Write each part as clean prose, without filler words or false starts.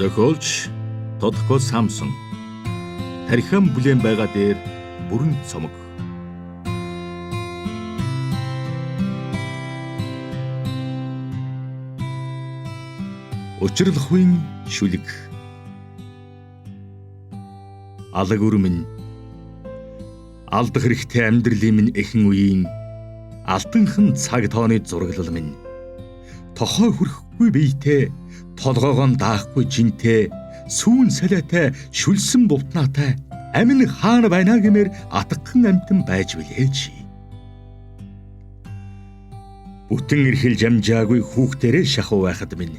Зохиолч Тодорхой Самсон. Тархиан бүлээн байгаа дээр бүрэн цомог. Учирлахын шүлэг. Алаг өрмөн. Алдах хэрэгтэй амьдралын минь эхэн үеийн алтанхан цаг тооны зураглал минь. Тохой хүрхгүй биетэй, толгоогоон даахгүй жинтэй, сүүн салиатай, шүлсэн бувтнаатай, амин хаана байна гэмээр атгхан амтан байж билээч. Бүтэн эрхэлж амжаагүй хүүхдэрээ шахуу байхад минь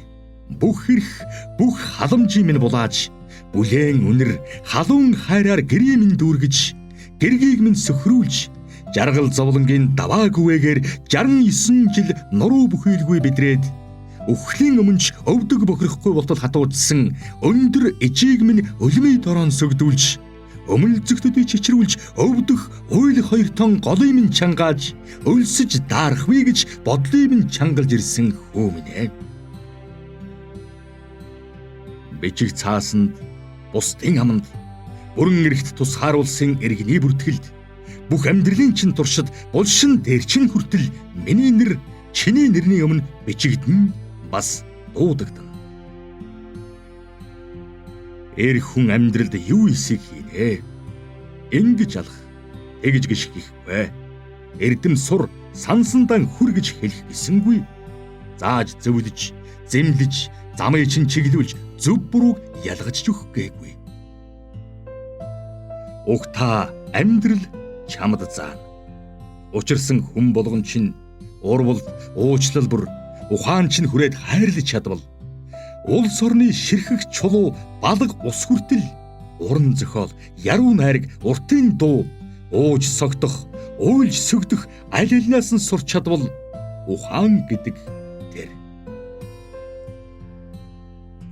бүх эрх, бүх халамжийн минь булааж, бүлээн үнэр халуун хайраар гэрээ минь дүүргэж, гэргийг минь сөхрүүлж, жаргал зовлонгийн даваагүйгээр 69 жил нуруу бүхийлгүй бидрээд өхлийн өмнч өвдөг бохирхгүй болтол хатуудсан өндөр ижийг минь өлмий дорон сүгдүүлж, өмөлзөгтөдөө чичрүүлж өвдөх уйл 2 тон голын минь чангааж, өлсөж даарахвэ гэж бодлыг минь чангалж ирсэн хүү минь. Бичиг цаасанд, бусдын аманд, бүрэн эрхт тусгааруулсан иргэний бүртгэлд, бүх амьдралын чин туршид булшин дээрчин хүртэл миний нэр чиний нэрний өмнө бичигдэн бас дуудагдана. Хүн амьдралд юу эсэх хийнэ? Ингэж алах, тэгж гიშгэхгүй. Эрдэм сур, сансандан хүр гэж хэлэх гисэнгүй. Зааж зөвлөж, зэмлэж, замыг чин чиглүүлж, зөв бурууг ялгаж өгөхгүй. Угтаа амьдрал чамд заана. Учирсан хүн болгон чинь урвал, уучлал бүр, ухаан чинь хүрээд хайрлаж чадвал, улс орны ширхэг чулуу балга ус хүртэл уран зохиол, яруу найраг, уртын дуу, ууж согтох, уйлж сүгдөх аль алинаас нь сурч чадвал ухаан гэдэг тэр.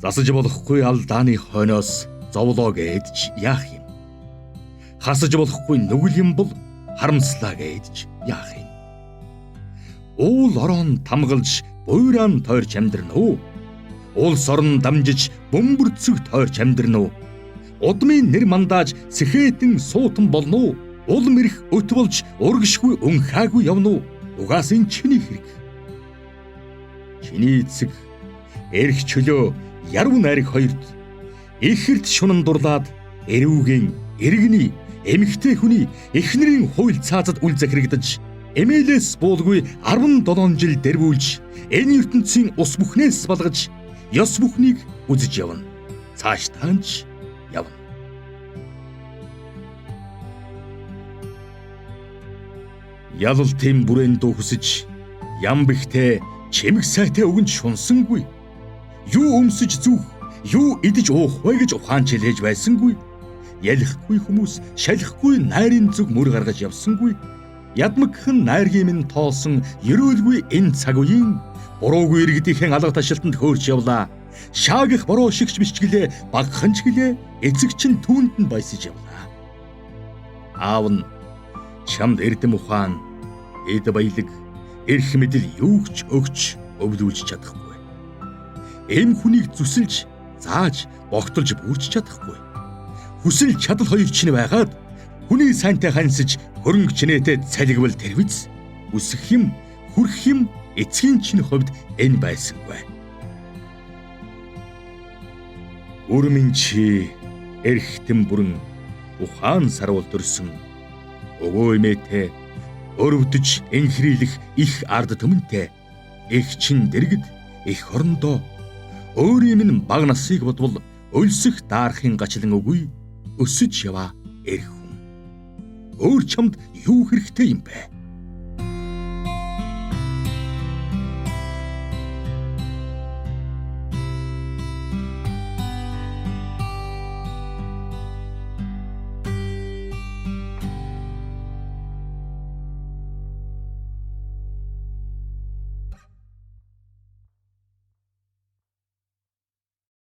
Засаж болохгүй алдааны хойноос зовлоо гэдж яах юм? Хасаж болохгүй нүгэл юм бол харамслаа гэдж яах юм? Уул орон тамгалж буйраан тойрч амьдрна уу? Улс орон дамжиж бөмбөрцөг тойрч амьдрна уу? Удмын нэр мандааж сэхэтэн суутан болно уу? Улам ирэх өт болж урагшгүй өнхаагүй явна уу? Угаас энэ чиний хэрэг. Чиний эцэг, эрх чөлөө, яруу найраг хоёрд ихэрд шунан дурлаад эрүүгийн, иргэний, эмэгтэй хүний, эхнэрийн хууль цаазад үл захирагдаж, эмээлээс буулгүй 17 жил дэрвүүлж, энэ ертөнцийн ус бүхнээс балгаж, ёс бүхнийг үзэж явна. Цааш таанч явна. Ялалтын бүрээн дуу хүсэж, ям бихтэй, чимэг сайтай өгөнд шунсангүй. Юу өмсөж зүөх, юу идэж уух вэ гэж ухаан чилээж байсангүй. Ялихгүй хүмүүс шалихгүй найрын зүг мөр гаргаж явсангүй. Ядмагхэн найргийн минь тоолсон ерөөлгүй энэ цаг үеийн буруугүй иргэдийнхэн алга ташилтанд хөөрч явлаа. Шаагих бороо шигч бичгэлээ багхан ч гэлээ эцэг чин түүнд нь баясаж явлаа. Аав нь чамд эрдэм ухаан, эд баялаг, эрх мэдэл юугч өгч өвлүүлж чадахгүй. Эм хүнийг зүсэлж, зааж, богтолж бүрч чадахгүй. Хүсэл чадал хоёр чинь байгаад хүний сайнтай хансаж хөрөнгө чинээтэй цалигвал тэрвэз. Үсэх юм, хүрх юм эцгийн чинь хувьд энэ байсангүй. Өрмөн чи эрхтэн бүрэн ухаан саруул дөрсөн өгөө эмээтэй өрөвдөж энхрийлэх их ард түмэнтэй их чин дэргэд их орондоо өөрийн минь баг насыг бодвол өлсөх даарахын гачлан үгүй өсөж яваа эрх хүн. Өөр чамд юу хэрэгтэй юм бэ?